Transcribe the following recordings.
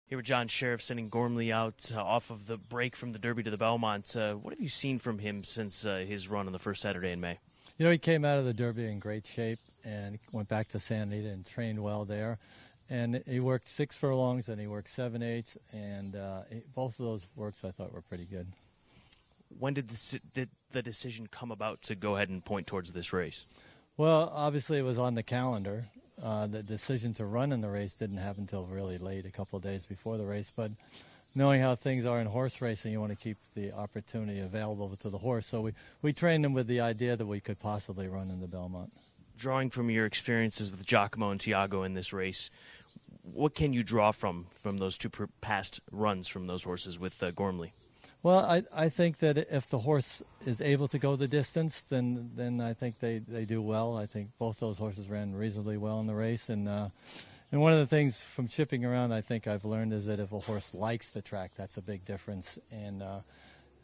Here with John Shirreffs sending Gormley out off of the break from the Derby to the Belmont. What have you seen from him since his run on the first Saturday in May? You know, he came out of the Derby in great shape and went back to Santa Anita and trained well there. And he worked 6 furlongs and he worked 7/8, and both of those works I thought were pretty good. When did the decision come about to go ahead and point towards this race? Well, obviously it was on the calendar. The decision to run in the race didn't happen until really late, a couple of days before the race. But knowing how things are in horse racing, you want to keep the opportunity available to the horse. So we trained him with the idea that we could possibly run in the Belmont. Drawing from your experiences with Giacomo and Tiago in this race, what can you draw from those two past runs from those horses with Gormley? Well, I think that if the horse is able to go the distance, then I think they do well. I think both those horses ran reasonably well in the race. And one of the things from chipping around I think I've learned is that if a horse likes the track, that's a big difference. And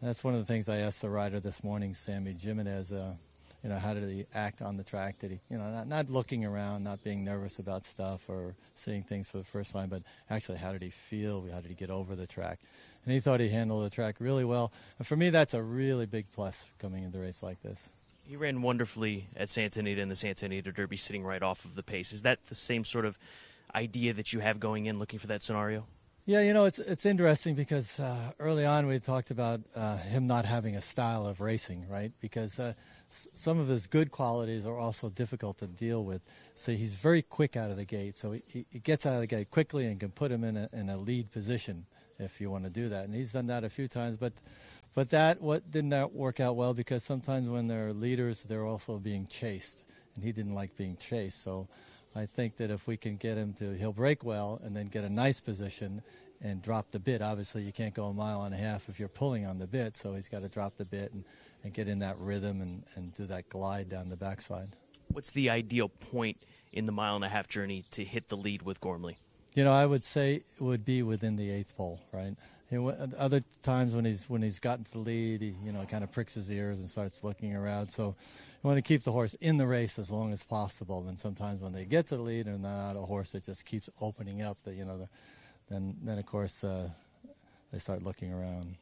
that's one of the things I asked the rider this morning, Sammy Jimenez, how did he act on the track? Did he, not looking around, not being nervous about stuff or seeing things for the first time, but actually how did he feel? How did he get over the track? And he thought he handled the track really well. And for me, that's a really big plus coming into a race like this. He ran wonderfully at Santa Anita in the Santa Anita Derby, sitting right off of the pace. Is that the same sort of idea that you have going in, looking for that scenario? Yeah, it's interesting because early on we talked about him not having a style of racing, right? Because some of his good qualities are also difficult to deal with. So he's very quick out of the gate. So he gets out of the gate quickly and can put him in a lead position if you want to do that. And he's done that a few times. But that didn't work out well because sometimes when they're leaders, they're also being chased. And he didn't like being chased. So I think that if we can get him he'll break well and then get a nice position and drop the bit. Obviously, you can't go 1.5 miles if you're pulling on the bit, so he's got to drop the bit and get in that rhythm and do that glide down the backside. What's the ideal point in the 1.5 mile journey to hit the lead with Gormley? I would say it would be within the 8th pole, right? Other times when he's gotten to the lead, he kind of pricks his ears and starts looking around. So you want to keep the horse in the race as long as possible. And sometimes when they get to the lead and not a horse that just keeps opening up, then of course they start looking around.